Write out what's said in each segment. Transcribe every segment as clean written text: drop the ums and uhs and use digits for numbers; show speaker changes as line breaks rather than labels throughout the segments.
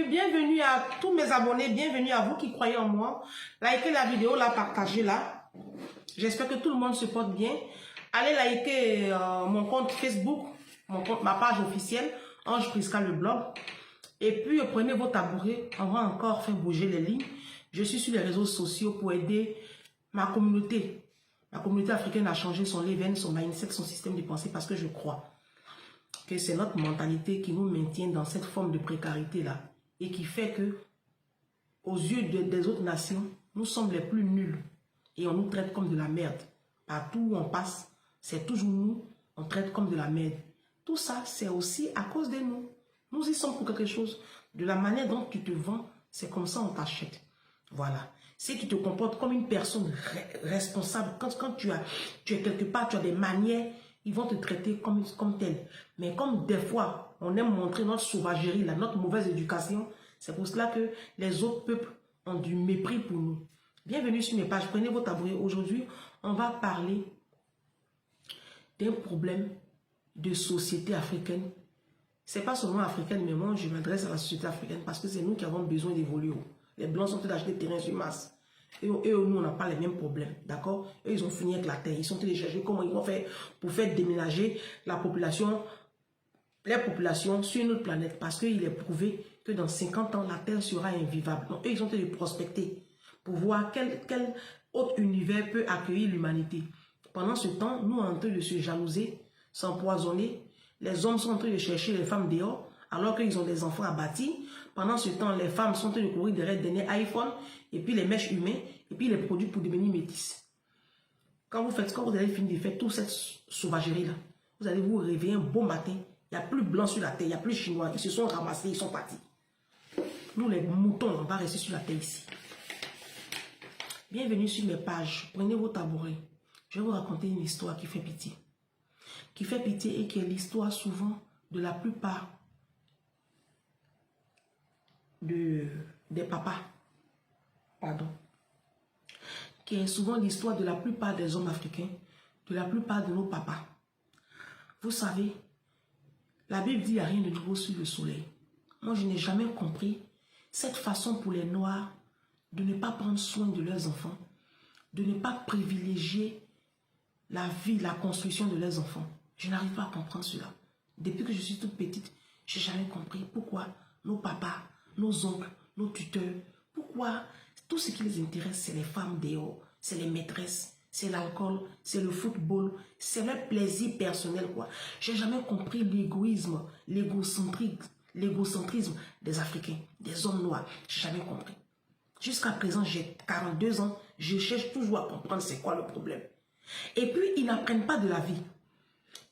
bienvenue à tous mes abonnés, bienvenue à vous qui croyez en moi. Likez la vidéo, la partagez-la. J'espère que tout le monde se porte bien. Allez liker mon compte Facebook, ma page officielle, Ange Prisca le blog. Et puis prenez vos tabourets, on va encore faire bouger les lignes. Je suis sur les réseaux sociaux pour aider ma communauté. La communauté africaine a changé son level, son mindset, son système de pensée parce que je crois que c'est notre mentalité qui nous maintient dans cette forme de précarité-là et qui fait que, aux yeux des autres nations, nous sommes les plus nuls et on nous traite comme de la merde. Partout où on passe, c'est toujours nous, on traite comme de la merde. Tout ça, c'est aussi à cause de nous. Nous y sommes pour quelque chose. De la manière dont tu te vends, c'est comme ça on t'achète. Voilà. Si tu te comportes comme une personne responsable, quand tu es quelque part, tu as des manières, ils vont te traiter comme tel. Mais comme des fois, on aime montrer notre sauvagerie, notre mauvaise éducation, c'est pour cela que les autres peuples ont du mépris pour nous. Bienvenue sur mes pages, prenez vos tabourets. Aujourd'hui, on va parler d'un problème de société africaine. C'est pas seulement africaine, mais moi, je m'adresse à la société africaine parce que c'est nous qui avons besoin d'évoluer. Les Blancs sont d'acheter des terrains sur masse. Et nous, on n'a pas les mêmes problèmes, d'accord? Eux, ils ont fini avec la terre. Ils sont téléchargés comment ils vont faire pour faire déménager la population, les populations sur une autre planète. Parce qu'il est prouvé que dans 50 ans, la terre sera invivable. Donc, eux, ils ont été prospecter pour voir quel autre univers peut accueillir l'humanité. Pendant ce temps, nous, on est en train de se jalouser, s'empoisonner. Les hommes sont en train de chercher les femmes dehors, alors qu'ils ont des enfants à bâtir. Pendant ce temps, les femmes sont en train de courir derrière des derniers iPhone, et puis les mèches humaines, et puis les produits pour devenir métis. Quand vous avez fini de faire toute cette sauvagerie-là, vous allez vous réveiller un beau matin, il n'y a plus blanc sur la terre, il n'y a plus chinois, ils se sont ramassés, ils sont partis. Nous, les moutons, on va rester sur la terre ici. Bienvenue sur mes pages, prenez vos tabourets. Je vais vous raconter une histoire qui fait pitié. Qui fait pitié et qui est l'histoire souvent de la plupart des papas, pardon, qui est souvent l'histoire de la plupart des hommes africains, de la plupart de nos papas. Vous savez, la Bible dit qu'il n'y a rien de nouveau sous le soleil. Moi, je n'ai jamais compris cette façon pour les Noirs de ne pas prendre soin de leurs enfants, de ne pas privilégier la vie, la construction de leurs enfants. Je n'arrive pas à comprendre cela. Depuis que je suis toute petite, je n'ai jamais compris pourquoi nos papas, nos oncles, nos tuteurs, pourquoi tout ce qui les intéresse, c'est les femmes dehors, c'est les maîtresses, c'est l'alcool, c'est le football, c'est leur plaisir personnel, quoi. Je n'ai jamais compris l'égoïsme, l'égocentrisme des Africains, des hommes noirs. Je n'ai jamais compris. Jusqu'à présent, j'ai 42 ans, je cherche toujours à comprendre c'est quoi le problème. Et puis, ils n'apprennent pas de la vie.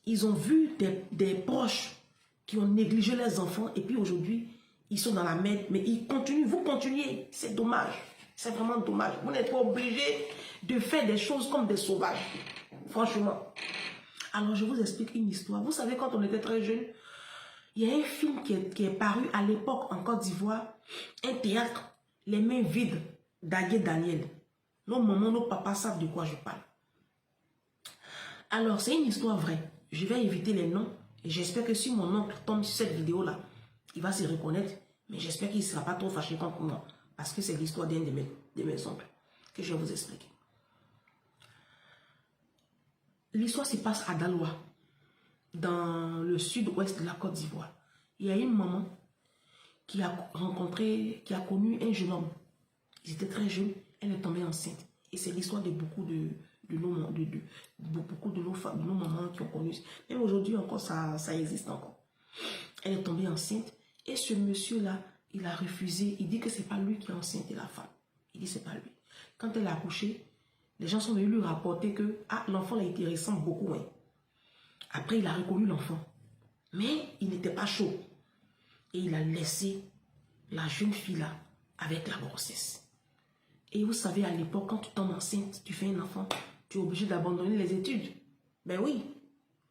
Ils ont vu des proches qui ont négligé leurs enfants et puis aujourd'hui, ils sont dans la merde, mais ils continuent, vous continuez. C'est dommage. C'est vraiment dommage. Vous n'êtes pas obligé de faire des choses comme des sauvages. Franchement. Alors, je vous explique une histoire. Vous savez, quand on était très jeunes, il y a un film qui est paru à l'époque en Côte d'Ivoire. Un théâtre, les mains vides, d'Agué Daniel. Nos mamans, nos papas savent de quoi je parle. Alors, c'est une histoire vraie. Je vais éviter les noms et j'espère que si mon oncle tombe sur cette vidéo-là, il va se reconnaître, mais j'espère qu'il ne sera pas trop fâché contre moi. Parce que c'est l'histoire d'un de mes oncles que je vais vous expliquer. L'histoire se passe à Daloa, dans le sud-ouest de la Côte d'Ivoire. Il y a une maman qui a connu un jeune homme. Ils étaient très jeunes, elle est tombée enceinte. Et c'est l'histoire de beaucoup de nos mamans qui ont connu. Même aujourd'hui encore, ça existe encore. Elle est tombée enceinte. Et ce monsieur-là, il a refusé. Il dit que c'est pas lui qui a enceinté la femme. Il dit c'est pas lui. Quand elle a accouché, les gens sont venus lui rapporter que l'enfant là, il ressemble beaucoup. Hein. Après, il a reconnu l'enfant. Mais il n'était pas chaud. Et il a laissé la jeune fille là avec la grossesse. Et vous savez, à l'époque, quand tu tombes enceinte, tu fais un enfant, tu es obligé d'abandonner les études. Ben oui.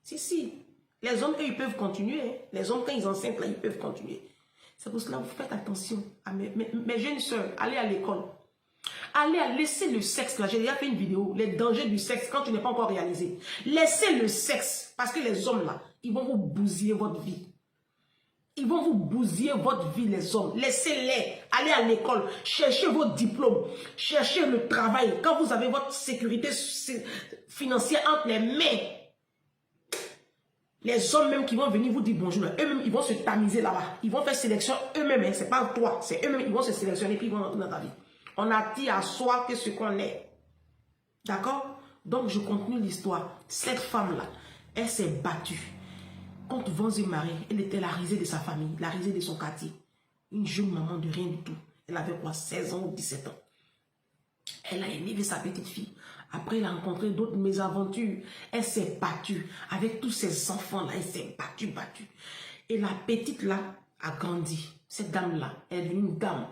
Si. Les hommes, eux, ils peuvent continuer. Hein. Les hommes, quand ils enceintent, là, ils peuvent continuer. C'est pour cela que vous faites attention. À mes jeunes soeurs, allez à l'école. Allez à laisser le sexe. Là, j'ai déjà fait une vidéo. Les dangers du sexe quand tu n'es pas encore réalisé. Laissez le sexe. Parce que les hommes, là, ils vont vous bousiller votre vie. Ils vont vous bousiller votre vie, les hommes. Laissez-les aller à l'école, cherchez vos diplômes, cherchez le travail. Quand vous avez votre sécurité financière entre les mains, les hommes même qui vont venir vous dire bonjour, eux-mêmes, ils vont se tamiser là-bas. Ils vont faire sélection eux-mêmes, hein, c'est pas toi, c'est eux-mêmes, ils vont se sélectionner puis ils vont rentrer dans ta vie. On attire à soi que ce qu'on est. D'accord? Donc, je continue l'histoire. Cette femme-là, elle s'est battue. Contre vents et marées, elle était la risée de sa famille, la risée de son quartier. Une jeune maman de rien du tout. Elle avait quoi, 16 ans ou 17 ans. Elle a élevé sa petite fille. Après, elle a rencontré d'autres mésaventures. Elle s'est battue. Avec tous ces enfants-là, elle s'est battue. Et la petite là a grandi. Cette dame-là, elle est devenue une dame.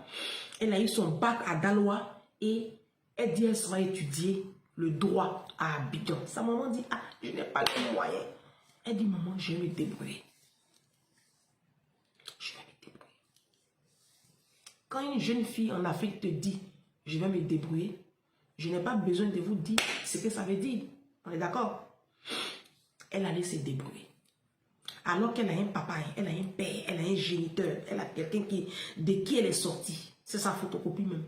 Elle a eu son bac à Daloa et elle dit qu'elle sera étudier le droit à Abidjan. Sa maman dit, ah, je n'ai pas les moyens. Elle dit, maman, je vais me débrouiller. Je vais me débrouiller. Quand une jeune fille en Afrique te dit, je vais me débrouiller, je n'ai pas besoin de vous dire ce que ça veut dire. On est d'accord? Elle allait se débrouiller. Alors qu'elle a un papa, elle a un père, elle a un géniteur, elle a quelqu'un de qui elle est sortie. C'est sa photocopie même.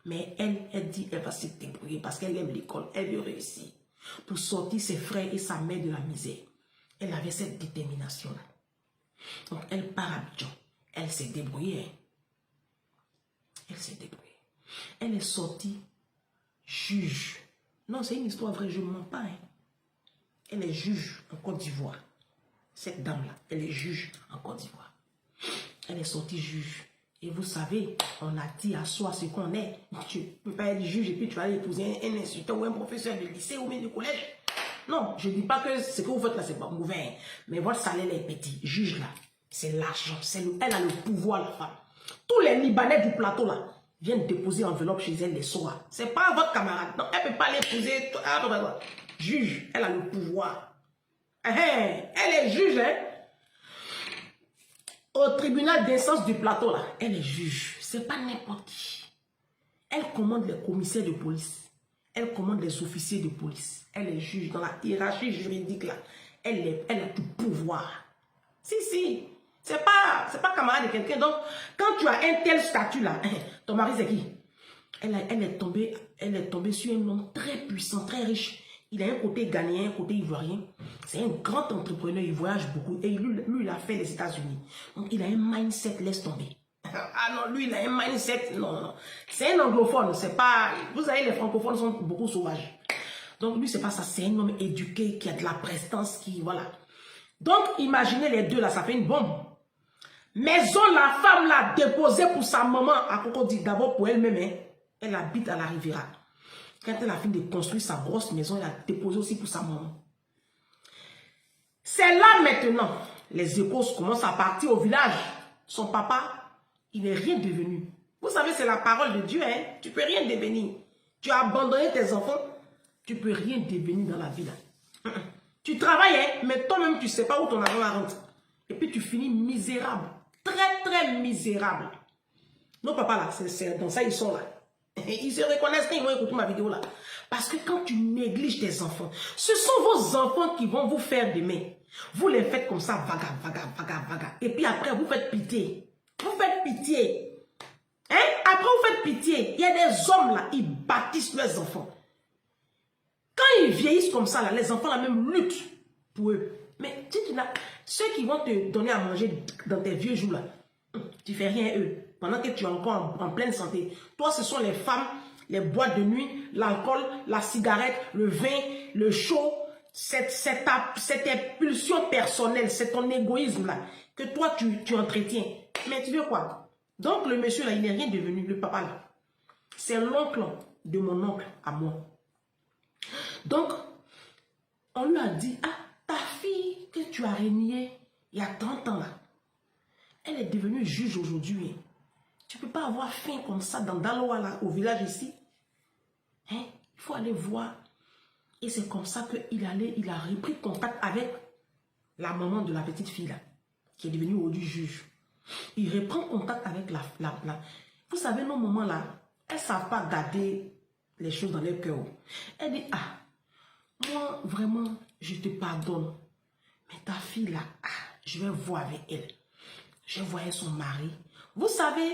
Mais elle dit, elle va se débrouiller parce qu'elle aime l'école, elle veut réussir. Pour sortir ses frères et sa mère de la misère. Elle avait cette détermination-là. Donc, elle part à Abidjan. Elle s'est débrouillée. Hein. Elle s'est débrouillée. Elle est sortie juge. Non, c'est une histoire vraie, je ne mens pas. Hein. Elle est juge en Côte d'Ivoire. Cette dame-là, elle est juge en Côte d'Ivoire. Elle est sortie juge. Et vous savez, on a dit à soi ce qu'on est. Tu ne peux pas être juge et puis tu vas aller épouser un instructeur ou un professeur de lycée ou même de collège. Non, je ne dis pas que ce que vous faites là, c'est pas mauvais. Mais votre salaire est petit. Juge là, c'est l'argent. Elle a le pouvoir, la femme. Tous les Libanais du plateau là viennent déposer enveloppe chez elle les soirs. Ce n'est pas votre camarade. Non, elle ne peut pas l'épouser. Juge, elle a le pouvoir. Elle est juge, hein. Au tribunal d'instance du plateau là, elle est juge. Ce n'est pas n'importe qui. Elle commande les commissaires de police. Elle commande les officiers de police. Elle est juge dans la hiérarchie juridique là. Elle a du pouvoir. Si. C'est pas camarade de quelqu'un. Donc, quand tu as un tel statut là, ton mari c'est qui? Elle est tombée sur un homme très puissant, très riche. Il a un côté ghanéen, un côté ivoirien. C'est un grand entrepreneur, il voyage beaucoup. Et lui, il a fait les États-Unis. Donc, il a un mindset, laisse tomber. Ah non, lui, il a un mindset. Non. C'est un anglophone, c'est pas... Vous savez, les francophones sont beaucoup sauvages. Donc, lui, c'est pas ça. C'est un homme éduqué, qui a de la prestance, qui... Voilà. Donc, imaginez les deux, là, ça fait une bombe. Maison, la femme l'a déposée pour sa maman à Cocody. D'abord pour elle-même, hein. Elle habite à la Riviera. Quand elle a fini de construire sa grosse maison, elle a déposé aussi pour sa maman. C'est là maintenant, les échos commencent à partir au village. Son papa, il n'est rien devenu. Vous savez, c'est la parole de Dieu. Hein? Tu ne peux rien devenir. Tu as abandonné tes enfants. Tu ne peux rien devenir dans la vie. Là. Tu travailles, hein? Mais toi-même, tu ne sais pas où ton argent rentre. Et puis, tu finis misérable. Très, très misérable. Nos papas, là, c'est dans ça, ils sont là. Ils se reconnaissent quand ils vont écouter ma vidéo, là. Parce que quand tu négliges tes enfants, ce sont vos enfants qui vont vous faire demain. Vous les faites comme ça, vaga. Et puis après, vous faites pitié. Vous faites pitié. Hein? Après, vous faites pitié. Il y a des hommes là, ils bâtissent leurs enfants. Quand ils vieillissent comme ça, là, les enfants là même luttent pour eux. Mais ceux qui vont te donner à manger dans tes vieux jours là, tu fais rien eux. Pendant que tu es encore en pleine santé. Toi, ce sont les femmes, les boîtes de nuit, l'alcool, la cigarette, le vin, le chaud. Cette impulsion personnelle, c'est ton égoïsme là, que toi tu entretiens. Mais tu veux quoi? Donc le monsieur là, il n'est rien devenu, le papa là. C'est l'oncle de mon oncle à moi. Donc, on lui a dit, ah, ta fille que tu as reniée il y a 30 ans là, elle est devenue juge aujourd'hui. Tu ne peux pas avoir faim comme ça dans Daloa là, au village ici. Hein? Il faut aller voir. Et c'est comme ça qu'il a repris contact avec la maman de la petite fille là, qui est devenue aujourd'hui juge. Il reprend contact avec la... Vous savez, nos mamans là, elles ne savent pas garder les choses dans leur cœur. Elle dit, ah, moi vraiment, je te pardonne. Mais ta fille là, ah, je vais voir avec elle. Je voyais son mari. Vous savez,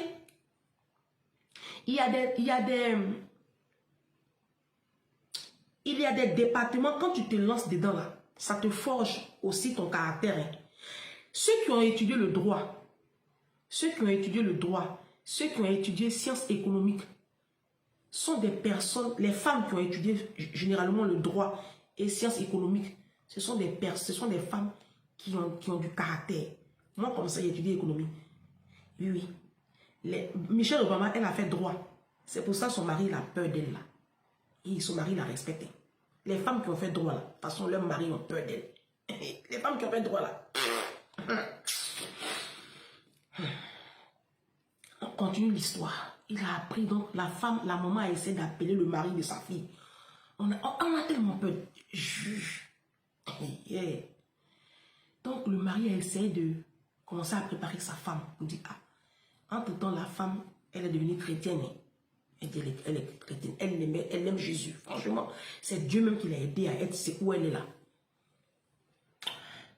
il y a des départements, quand tu te lances dedans là, ça te forge aussi ton caractère. Hein. Ceux qui ont étudié le droit, ceux qui ont étudié sciences économiques, sont des personnes, les femmes qui ont étudié généralement le droit et sciences économiques, ce sont des femmes qui ont du caractère. Moi, comme ça, j'ai étudié l'économie. Oui, oui. Michelle Obama, elle a fait droit. C'est pour ça que son mari il a peur d'elle là. Et son mari l'a respecté. Les femmes qui ont fait droit là, de toute façon, leurs maris ont peur d'elle. Les femmes qui ont fait droit là. On continue l'histoire. Il a appris donc, la maman a essayé d'appeler le mari de sa fille. On a tellement peur. Juge. Yeah. Donc le mari a essayé de commencer à préparer sa femme. On dit, ah, entre-temps, la femme, elle est devenue chrétienne. Elle est chrétienne. Elle aime Jésus. Franchement, c'est Dieu même qui l'a aidé à être où elle est là.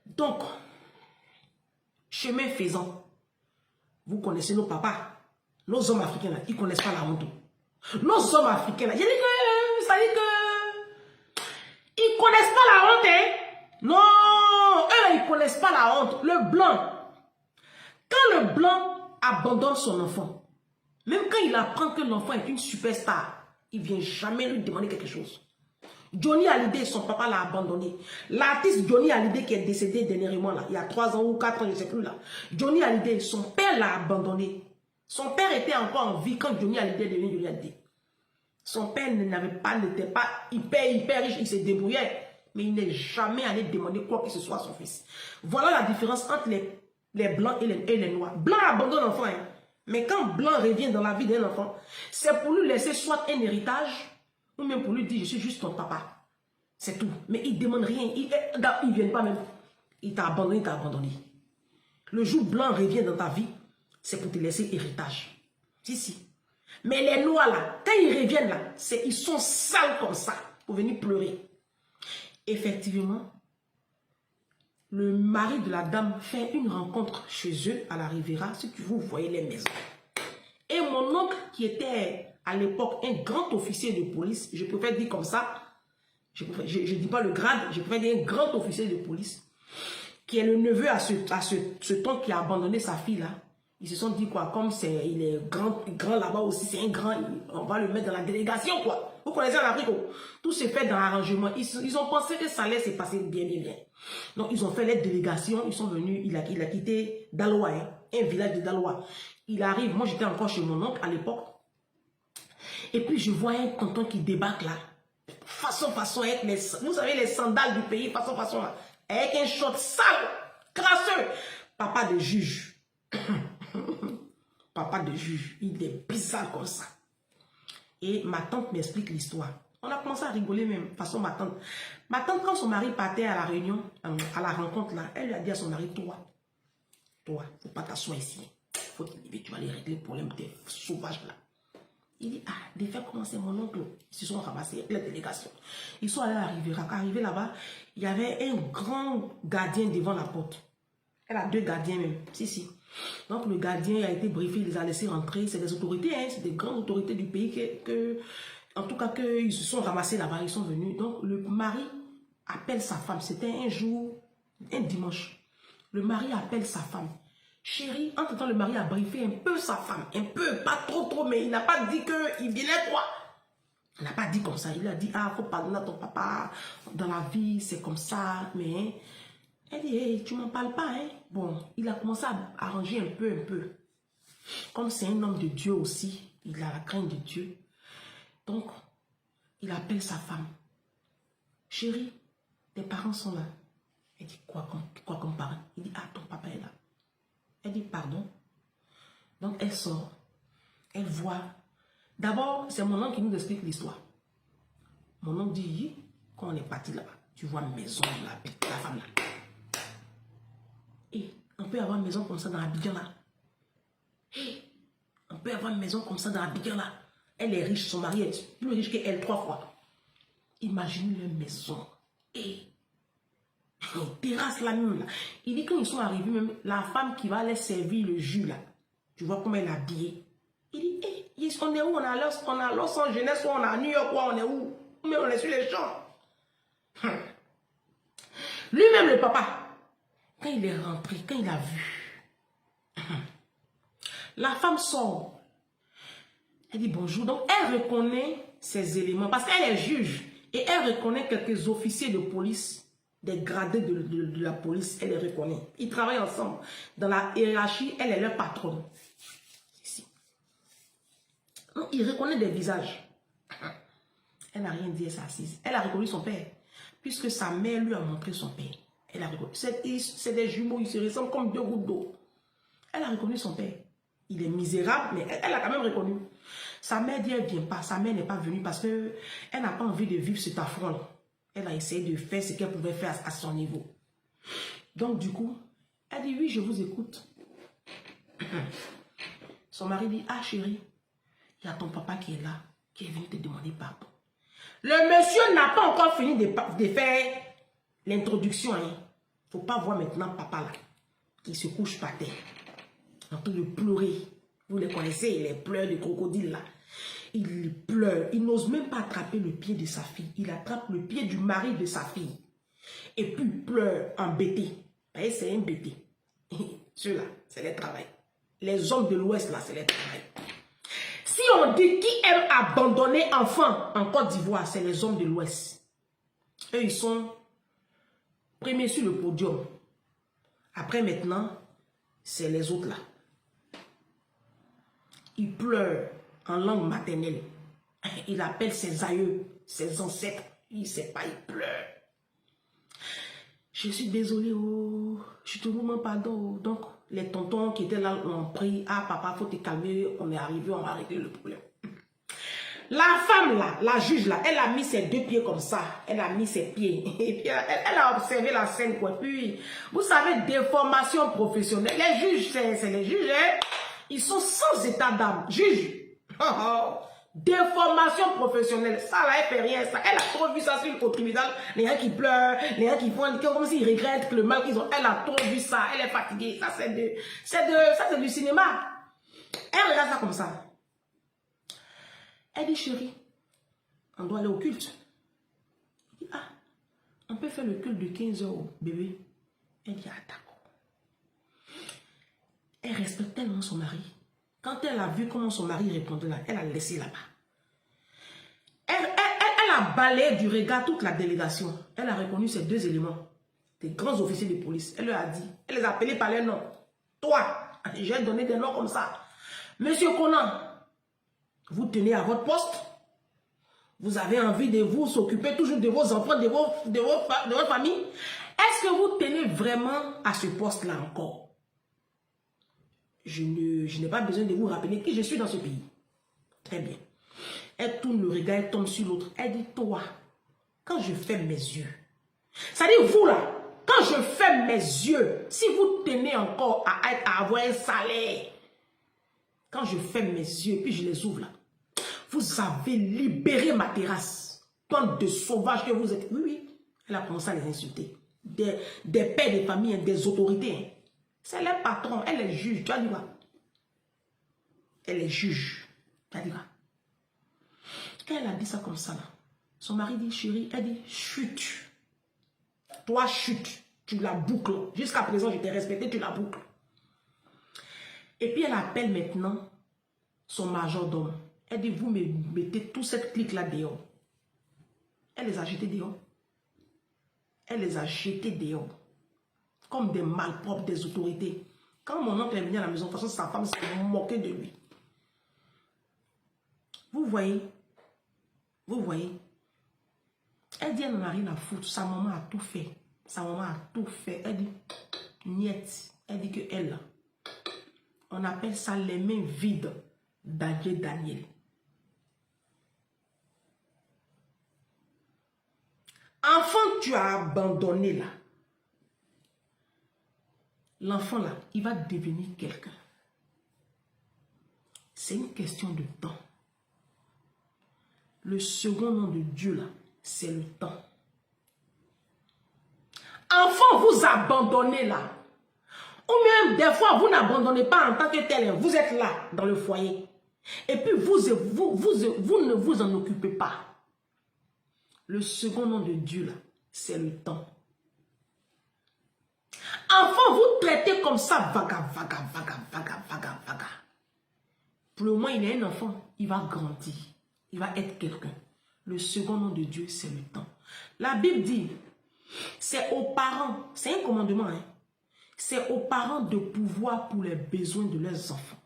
Donc, chemin faisant, vous connaissez nos papas, nos hommes africains là, ils ne connaissent pas la honte. Nos hommes africains là, j'ai dit que, ça dit que, ils ne connaissent pas la honte, hein. Non, eux ils ne connaissent pas la honte. Le blanc, quand le blanc abandonne son enfant, même quand il apprend que l'enfant est une superstar, il ne vient jamais lui demander quelque chose. Johnny Hallyday, son papa l'a abandonné. L'artiste Johnny Hallyday qui est décédé dernièrement, là, il y a 3 ans ou 4 ans, je ne sais plus là. Johnny Hallyday, son père l'a abandonné. Son père était encore en vie quand Johnny Hallyday est devenu Johnny Hallyday. Son père n'était pas hyper riche, il se débrouillait. Mais il n'est jamais allé demander quoi que ce soit à son fils. Voilà la différence entre les blancs et les noirs. Blanc abandonne l'enfant. Hein. Mais quand blanc revient dans la vie d'un enfant, c'est pour lui laisser soit un héritage, ou même pour lui dire, je suis juste ton papa. C'est tout. Mais il ne demande rien. Il ne vient pas même. Il t'a abandonné, Le jour blanc revient dans ta vie, c'est pour te laisser héritage. Si. Mais les noirs là, quand ils reviennent là, ils sont sales comme ça, pour venir pleurer. Effectivement, le mari de la dame fait une rencontre chez eux à la Riviera, si vous voyez les maisons. Et mon oncle qui était à l'époque un grand officier de police, je préfère dire comme ça, je ne dis pas le grade, je préfère dire un grand officier de police, qui est le neveu à ce temps qui a abandonné sa fille là. Ils se sont dit quoi, comme il est grand là-bas aussi, c'est un grand, on va le mettre dans la délégation quoi. Vous connaissez en Afrique, tout se fait dans l'arrangement. Ils ont pensé que ça allait se passer bien. Donc ils ont fait les délégations, ils sont venus, il a quitté Daloa, hein, un village de Daloa. Il arrive, moi j'étais encore chez mon oncle à l'époque. Et puis je vois un tonton qui débarque là, façon, avec vous savez les sandales du pays, façon là, avec un short sale, crasseux, papa de juge. Papa de juge, il est bizarre comme ça. Et ma tante m'explique l'histoire. On a commencé à rigoler même, façon ma tante, quand son mari partait à la réunion, à la rencontre là, elle lui a dit à son mari, toi, faut pas t'asseoir ici. Faut te lever, tu vas aller régler le problème des sauvages là. Il dit, des faits commencer mon oncle, ils se sont ramassés, la délégation. Ils sont allés à la Riviera. Arrivé là-bas, il y avait un grand gardien devant la porte. Elle a 2 gardiens même, si. Donc le gardien a été briefé, il les a laissés rentrer. C'est des autorités, hein, c'est des grandes autorités du pays en tout cas, qu'ils se sont ramassés là-bas, ils sont venus. Donc le mari appelle sa femme, c'était un dimanche. Le mari appelle sa femme. Chérie, entre-temps, le mari a briefé un peu sa femme, un peu, pas trop, mais il n'a pas dit qu'il venait quoi. Il n'a pas dit comme ça, il a dit, faut pardonner à ton papa, dans la vie, c'est comme ça, mais... Elle dit, hey, tu m'en parles pas, hein? Bon, il a commencé à arranger un peu. Comme c'est un homme de Dieu aussi, il a la crainte de Dieu. Donc, il appelle sa femme. Chérie, tes parents sont là. Elle dit, quoi comme parent? Il dit, ton papa est là. Elle dit, pardon. Donc, elle sort. Elle voit. D'abord, c'est mon oncle qui nous explique l'histoire. Mon oncle dit, quand on est parti là-bas, tu vois maison, la femme là. Et on peut avoir une maison comme ça dans Abidjan là. On peut avoir une maison comme ça dans Abidjan là. Elle est riche, son mari est plus riche qu'elle 3 fois. Imaginez leur maison. Et terrasse la même là. Il dit quand ils sont arrivés, même la femme qui va les servir le jus là, tu vois comment elle est habillée. Il dit, hey, on est où? On est à Los Angeles, ou on est à New York, ou on est où? Mais on est sur les champs. Lui-même, le papa, quand il est rentré, quand il a vu, la femme sort. Elle dit bonjour. Donc, elle reconnaît ces éléments parce qu'elle est juge. Et elle reconnaît quelques officiers de police, des gradés de la police. Elle les reconnaît. Ils travaillent ensemble. Dans la hiérarchie, elle est leur patronne. Ici. Donc, il reconnaît des visages. Elle n'a rien dit, elle s'est assise. Elle a reconnu son père. Puisque sa mère lui a montré son père. Elle a reconnu. C'est des jumeaux, ils se ressemblent comme deux gouttes d'eau. Elle a reconnu son père. Il est misérable, mais elle a quand même reconnu. Sa mère dit, elle ne vient pas. Sa mère n'est pas venue parce qu'elle n'a pas envie de vivre cet affront-là. Elle a essayé de faire ce qu'elle pouvait faire à son niveau. Donc, du coup, elle dit, oui, je vous écoute. Son mari dit, ah chérie, il y a ton papa qui est là, qui est venu te demander pardon. Le monsieur n'a pas encore fini de faire l'introduction. Il ne faut pas voir maintenant papa là, qui se couche par terre, en train de pleurer. Vous les connaissez, les pleurs de crocodile là. Il pleure, il n'ose même pas attraper le pied de sa fille. Il attrape le pied du mari de sa fille. Et puis il pleure embêté. Vous voyez, c'est embêté. Ceux-là, c'est les travail. Les hommes de l'Ouest là, c'est les travail. Si on dit qui aime abandonner enfants en Côte d'Ivoire, c'est les hommes de l'Ouest. Eux, ils sont premiers sur le podium. Après maintenant, c'est les autres là. Il pleure en langue maternelle. Il appelle ses aïeux, ses ancêtres. Il ne sait pas, il pleure. Je suis désolée, oh. Je te demande pardon. Donc, les tontons qui étaient là ont pris. Ah, papa, faut te calmer. On est arrivé, on va régler le problème. La femme là, la juge là, elle a mis ses deux pieds comme ça. Elle a mis ses pieds. Et puis, elle a observé la scène, quoi. Puis, vous savez, déformation professionnelle. Les juges, c'est les juges, hein. Ils sont sans état d'âme. Juge. Déformation professionnelle. Ça, là, elle fait rien. Ça. Elle a trop vu ça au tribunal. Les gens qui pleurent, les gens qui font comme s'ils regrettent le mal qu'ils ont. Elle a trop vu ça. Elle est fatiguée. Ça, c'est du cinéma. Elle regarde ça comme ça. Elle dit, chérie, on doit aller au culte. Elle dit, ah, on peut faire le culte de 15 h, bébé. Elle dit, ah, d'accord. Elle respecte tellement son mari. Quand elle a vu comment son mari répondait là, elle a laissé là-bas. Elle a balayé du regard toute la délégation. Elle a reconnu ces deux éléments. Des grands officiers de police. Elle leur a dit, elle les a appelés par leur nom. Toi, j'ai donné des noms comme ça. Monsieur Conan, vous tenez à votre poste. Vous avez envie de vous s'occuper toujours de vos enfants, de votre famille. Est-ce que vous tenez vraiment à ce poste-là encore? Je n'ai pas besoin de vous rappeler qui je suis dans ce pays. Très bien. Elle tourne le regard, elle tombe sur l'autre. Elle dit, toi, quand je ferme mes yeux, c'est-à-dire vous là, quand je ferme mes yeux, si vous tenez encore à avoir un salaire, quand je ferme mes yeux, puis je les ouvre là, vous avez libéré ma terrasse. Bande de sauvages que vous êtes. Oui, oui. Elle a commencé à les insulter. Des pères de famille, des autorités. C'est leur patron. Elle est juge. Tu as dit quoi? Elle est juge. Tu as dit quoi? Quand elle a dit ça comme ça, là, son mari dit, chérie, elle dit, chute. Toi, chute. Tu la boucles. Jusqu'à présent, je t'ai respecté, tu la boucles. Et puis, elle appelle maintenant son majordome. Elle dit, vous me mettez toute cette clique-là dehors. Elle les a jetés dehors. Elle les a jetés dehors. Comme des malpropres des autorités. Quand mon oncle est venu à la maison, de toute façon, sa femme s'est moquée de lui. Vous voyez? Vous voyez? Elle dit, elle n'en a rien à foutre. Sa maman a tout fait. Sa maman a tout fait. Elle dit, niet. Elle dit que elle, on appelle ça les mains vides Daniel. Enfant, tu as abandonné là. L'enfant là, il va devenir quelqu'un. C'est une question de temps. Le second nom de Dieu là, c'est le temps. Enfant, abandonnez là. Ou même des fois, vous n'abandonnez pas en tant que tel. Vous êtes là, dans le foyer. Et puis, vous ne vous en occupez pas. Le second nom de Dieu, là, c'est le temps. Enfant, vous traitez comme ça, vaga. Pour le moment, il est un enfant, il va grandir. Il va être quelqu'un. Le second nom de Dieu, c'est le temps. La Bible dit, c'est aux parents, c'est un commandement, hein. C'est aux parents de pouvoir pour les besoins de leurs enfants.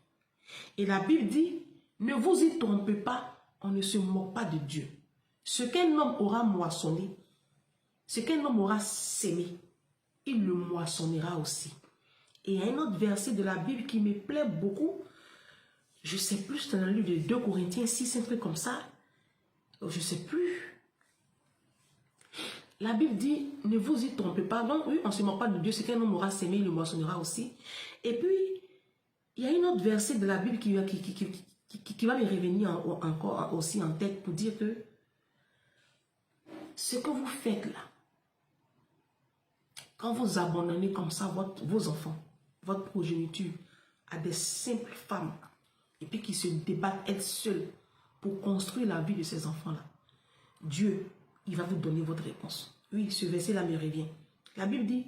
Et la Bible dit, ne vous y trompez pas, on ne se moque pas de Dieu. Ce qu'un homme aura moissonné, ce qu'un homme aura sémé, il le moissonnera aussi. Et il y a un autre verset de la Bible qui me plaît beaucoup. Je ne sais plus, c'est dans le livre de 2 Corinthiens 6, un truc comme ça. Je ne sais plus. La Bible dit, ne vous y trompez pas. Donc, oui, on ne se moque pas de Dieu. Ce qu'un homme aura sémé, il le moissonnera aussi. Et puis, il y a un autre verset de la Bible qui va me revenir encore aussi en tête pour dire que ce que vous faites là, quand vous abandonnez comme ça vos enfants, votre progéniture à des simples femmes, et puis qui se débattent elles seules pour construire la vie de ces enfants-là, Dieu, il va vous donner votre réponse. Oui, ce verset-là me revient. La Bible dit,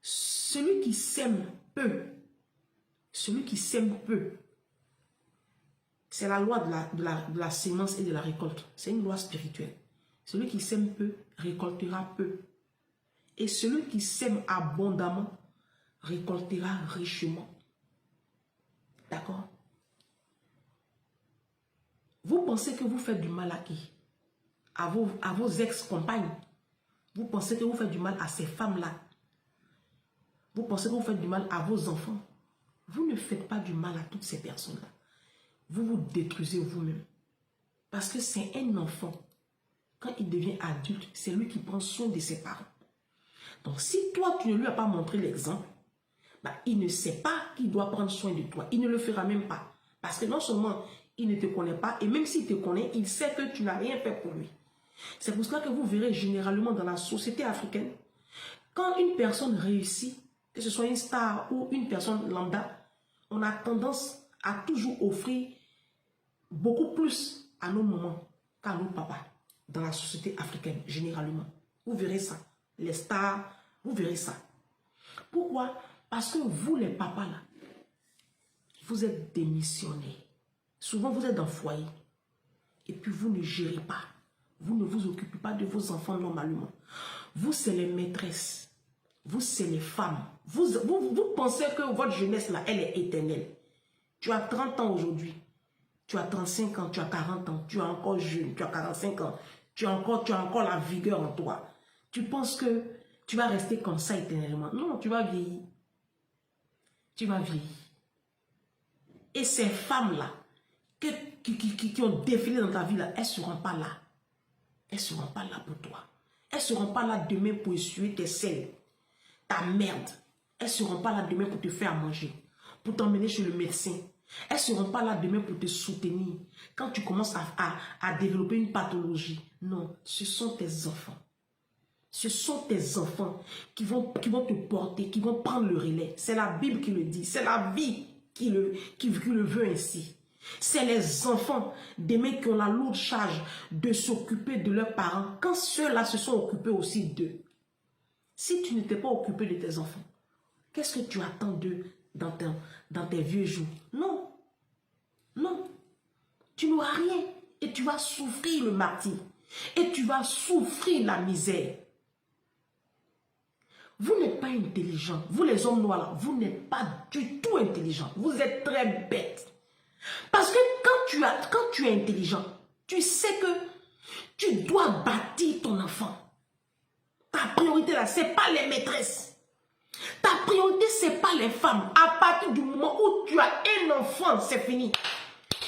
celui qui sème peu, c'est la loi de la sémence et de la récolte. C'est une loi spirituelle. Celui qui sème peu, récoltera peu. Et celui qui sème abondamment, récoltera richement. D'accord? Vous pensez que vous faites du mal à qui? À vos ex-compagnes. Vous pensez que vous faites du mal à ces femmes-là. Vous pensez que vous faites du mal à vos enfants. Vous ne faites pas du mal à toutes ces personnes-là. Vous vous détruisez vous-même. Parce que c'est un enfant. Quand il devient adulte, c'est lui qui prend soin de ses parents. Donc si toi, tu ne lui as pas montré l'exemple, bah, il ne sait pas qu'il doit prendre soin de toi. Il ne le fera même pas. Parce que non seulement il ne te connaît pas, et même s'il te connaît, il sait que tu n'as rien fait pour lui. C'est pour cela que vous verrez généralement dans la société africaine, quand une personne réussit, que ce soit une star ou une personne lambda, on a tendance à toujours offrir beaucoup plus à nos mamans qu'à nos papas dans la société africaine, généralement. Vous verrez ça. Les stars, vous verrez ça. Pourquoi? Parce que vous, les papas, là, vous êtes démissionnés. Souvent, vous êtes dans le foyer. Et puis, vous ne gérez pas. Vous ne vous occupez pas de vos enfants normalement. Vous, c'est les maîtresses. Vous, c'est les femmes. Vous pensez que votre jeunesse, là, elle est éternelle. Tu as 30 ans aujourd'hui. Tu as 35 ans, tu as 40 ans. Tu es encore jeune, tu as 45 ans. Tu as encore la vigueur en toi. Tu penses que tu vas rester comme ça éternellement. Non, tu vas vieillir. Tu vas vieillir. Et ces femmes-là, qui ont défilé dans ta vie, là, elles ne seront pas là. Elles ne seront pas là pour toi. Elles ne seront pas là demain pour essuyer tes selles, ta merde. Elles ne seront pas là demain pour te faire manger, pour t'emmener chez le médecin. Elles ne seront pas là demain pour te soutenir. Quand tu commences à développer une pathologie. Non, ce sont tes enfants. Ce sont tes enfants qui vont te porter, qui vont prendre le relais. C'est la Bible qui le dit. C'est la vie qui le veut ainsi. C'est les enfants demain qui ont la lourde charge de s'occuper de leurs parents quand ceux-là se sont occupés aussi d'eux. Si tu n'étais pas occupé de tes enfants, qu'est-ce que tu attends d'eux dans tes vieux jours? Non. Non. Tu n'auras rien et tu vas souffrir le martyre. Et tu vas souffrir la misère. Vous n'êtes pas intelligent. Vous les hommes noirs, là, vous n'êtes pas du tout intelligent. Vous êtes très bêtes. Parce que quand tu es intelligent, tu sais que tu dois bâtir ton enfant. Ta priorité là, ce n'est pas les maîtresses. Ta priorité, ce n'est pas les femmes. À partir du moment où tu as un enfant, c'est fini.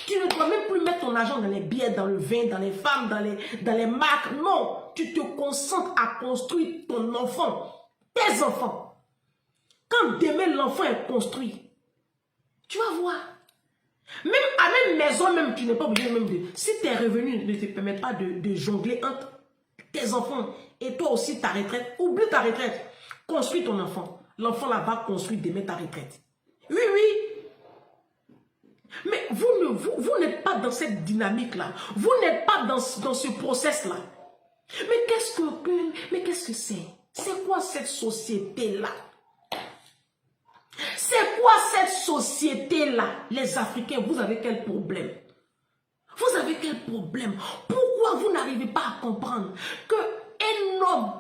Tu ne dois même plus mettre ton argent dans les billets, dans le vin, dans les femmes, dans les marques. Non, tu te concentres à construire ton enfant, tes enfants. Quand demain l'enfant est construit, tu vas voir. Même à même maison, même, tu n'es pas obligé même de... Si tes revenus ne te permettent pas de jongler entre tes enfants et toi aussi ta retraite, oublie ta retraite. Construis ton enfant. L'enfant là va construire demain ta retraite. Oui, oui. Mais vous n'êtes pas dans cette dynamique-là. Vous n'êtes pas dans ce process-là. Mais qu'est-ce que c'est? C'est quoi cette société-là? C'est quoi cette société-là? Les Africains, vous avez quel problème? Vous avez quel problème? Pourquoi vous n'arrivez pas à comprendre qu'un homme,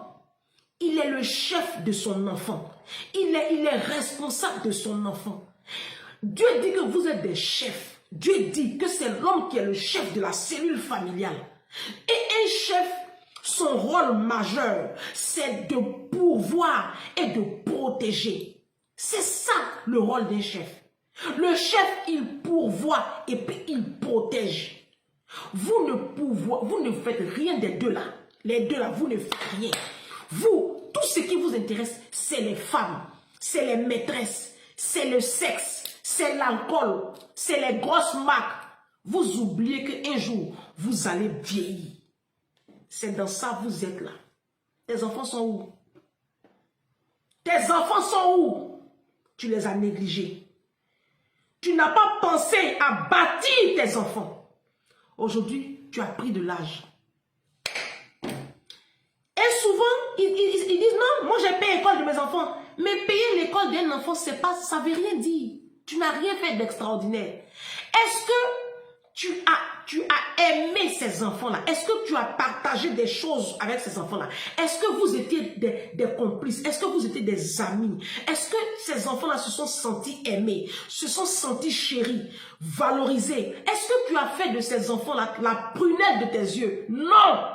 il est le chef de son enfant. Il est responsable de son enfant. Dieu dit que vous êtes des chefs. Dieu dit que c'est l'homme qui est le chef de la cellule familiale. Et un chef, son rôle majeur, c'est de pourvoir et de protéger. C'est ça le rôle d'un chef. Le chef, il pourvoit et puis il protège. Vous ne faites rien des deux là. Les deux là, vous ne faites rien. Vous, tout ce qui vous intéresse, c'est les femmes, c'est les maîtresses, c'est le sexe, c'est l'alcool, c'est les grosses marques. Vous oubliez qu'un jour, vous allez vieillir. C'est dans ça que vous êtes là. Tes enfants sont où? Tes enfants sont où? Tu les as négligés. Tu n'as pas pensé à bâtir tes enfants. Aujourd'hui, tu as pris de l'âge. Et souvent, ils disent non, moi j'ai payé l'école de mes enfants. Mais payer l'école d'un enfant, ça ne veut rien dire. Tu n'as rien fait d'extraordinaire. Est-ce que tu as aimé ces enfants-là? Est-ce que tu as partagé des choses avec ces enfants-là? Est-ce que vous étiez des complices? Est-ce que vous étiez des amis? Est-ce que ces enfants-là se sont sentis aimés, se sont sentis chéris, valorisés? Est-ce que tu as fait de ces enfants-là la prunelle de tes yeux? Non!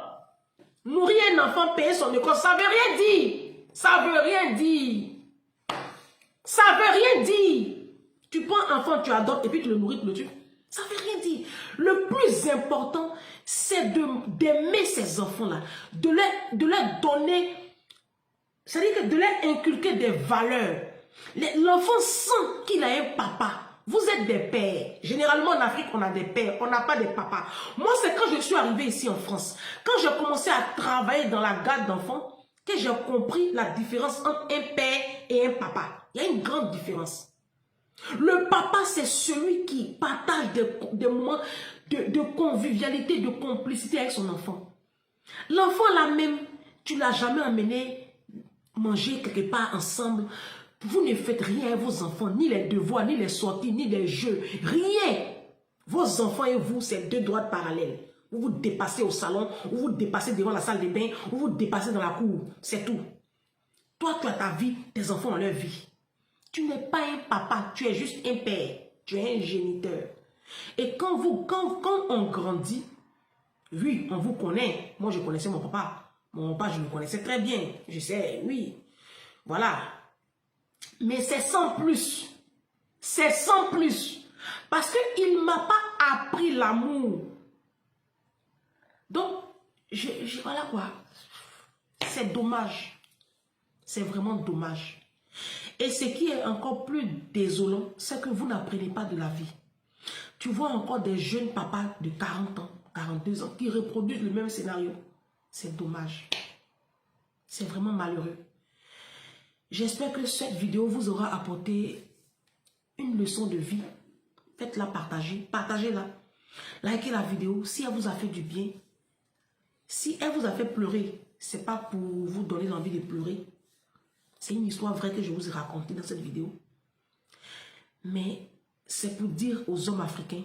Nourrir un enfant, payer son école, ça ne veut rien dire. Ça ne veut rien dire. Ça ne veut rien dire. Tu prends un enfant, tu adoptes et puis tu le nourris, tu le tues. Ça ne veut rien dire. Le plus important, c'est d'aimer ces enfants-là, de leur donner, c'est-à-dire de leur inculquer des valeurs. L'enfant sent qu'il a un papa. Vous êtes des pères. Généralement en Afrique, on a des pères, on n'a pas des papas. Moi, c'est quand je suis arrivée ici en France, quand j'ai commencé à travailler dans la garde d'enfants, que j'ai compris la différence entre un père et un papa. Il y a une grande différence. Le papa, c'est celui qui partage des moments de convivialité, de complicité avec son enfant. L'enfant là même, tu ne l'as jamais amené manger quelque part ensemble. Vous ne faites rien à vos enfants, ni les devoirs, ni les sorties, ni les jeux, rien. Vos enfants et vous, c'est deux droites parallèles. Vous vous dépassez au salon, vous vous dépassez devant la salle de bain, vous vous dépassez dans la cour, c'est tout. Toi, tu as ta vie, tes enfants ont leur vie. Tu n'es pas un papa, tu es juste un père, tu es un géniteur. Et quand on grandit, oui, on vous connaît. Moi, je connaissais mon papa. Mon papa, je le connaissais très bien. Je sais, oui. Voilà. Mais c'est sans plus. C'est sans plus. Parce qu'il ne m'a pas appris l'amour. Donc, voilà quoi. C'est dommage. C'est vraiment dommage. Et ce qui est encore plus désolant, c'est que vous n'apprenez pas de la vie. Tu vois encore des jeunes papas de 40 ans, 42 ans qui reproduisent le même scénario. C'est dommage. C'est vraiment malheureux. J'espère que cette vidéo vous aura apporté une leçon de vie. Faites-la partager. Partagez-la. Likez la vidéo. Si elle vous a fait du bien, si elle vous a fait pleurer, ce n'est pas pour vous donner l'envie de pleurer. C'est une histoire vraie que je vous ai racontée dans cette vidéo. Mais c'est pour dire aux hommes africains,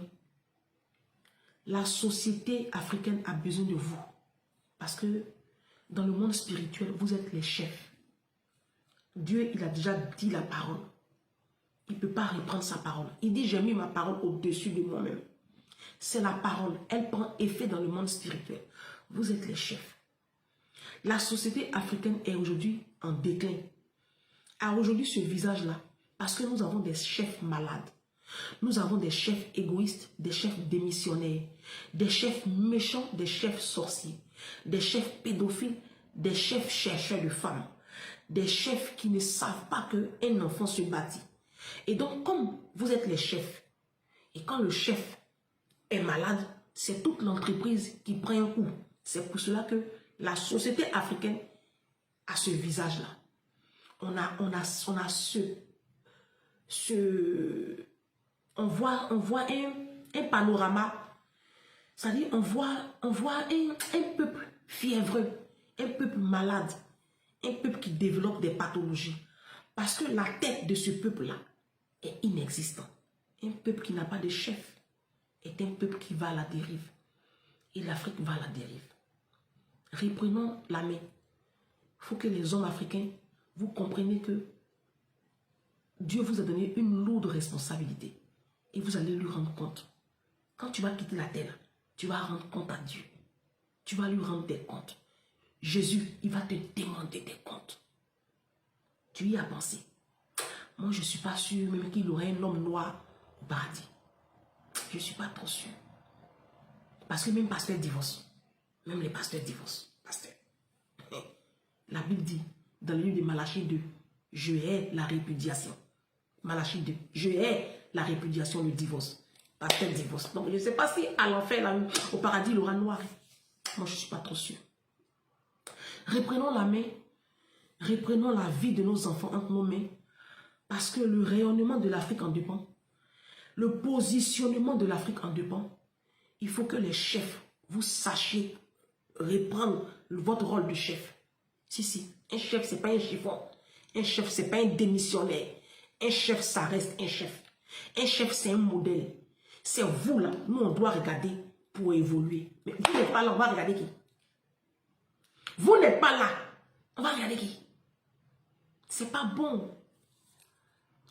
la société africaine a besoin de vous. Parce que dans le monde spirituel, vous êtes les chefs. Dieu, il a déjà dit la parole. Il ne peut pas reprendre sa parole. Il dit, j'ai mis ma parole au-dessus de moi-même. C'est la parole. Elle prend effet dans le monde spirituel. Vous êtes les chefs. La société africaine est aujourd'hui en déclin. A aujourd'hui ce visage-là. Parce que nous avons des chefs malades. Nous avons des chefs égoïstes, des chefs démissionnaires, des chefs méchants, des chefs sorciers, des chefs pédophiles, des chefs chercheurs de femmes, des chefs qui ne savent pas qu'un enfant se bâtit. Et donc, comme vous êtes les chefs, et quand le chef est malade, c'est toute l'entreprise qui prend un coup. C'est pour cela que la société africaine a ce visage-là. on a on voit un panorama, c'est-à-dire on voit un peuple fiévreux, un peuple malade, un peuple qui développe des pathologies. Parce que la tête de ce peuple-là est inexistante. Un peuple qui n'a pas de chef est un peuple qui va à la dérive. Et l'Afrique va à la dérive. Reprenons la main. Il faut que les hommes africains, vous compreniez que Dieu vous a donné une lourde responsabilité. Et vous allez lui rendre compte. Quand tu vas quitter la terre, tu vas rendre compte à Dieu. Tu vas lui rendre des comptes. Jésus, il va te demander des comptes. Tu y as pensé. Moi, je ne suis pas sûr même qu'il aurait un homme noir au paradis. Je ne suis pas trop sûr. Parce que même pasteur divorce. Même les pasteurs divorcent. Pasteur. La Bible dit, dans le livre de Malachie 2, je hais la répudiation. Malachie 2, je hais la répudiation, le divorce. Pasteur divorce. Donc, je ne sais pas si à l'enfer, au paradis, il aura noir. Moi, je ne suis pas trop sûr. Reprenons la main. Reprenons la vie de nos enfants entre nos mains. Parce que le rayonnement de l'Afrique en dépend. Le positionnement de l'Afrique en dépend. Il faut que les chefs, vous sachiez reprendre votre rôle de chef. Si. Un chef, ce n'est pas un chiffon. Un chef, ce n'est pas un démissionnaire. Un chef, ça reste un chef. Un chef, c'est un modèle. C'est vous là. Nous, on doit regarder pour évoluer. Mais vous n'êtes pas là, on va regarder qui? Vous n'êtes pas là, on va regarder qui? C'est pas bon.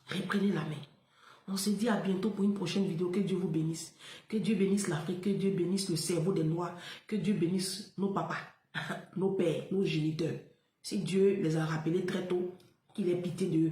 Reprenez la main. On se dit à bientôt pour une prochaine vidéo. Que Dieu vous bénisse. Que Dieu bénisse l'Afrique. Que Dieu bénisse le cerveau des Noirs. Que Dieu bénisse nos papas, nos pères, nos géniteurs. Si Dieu les a rappelés très tôt, qu'il ait pitié d'eux.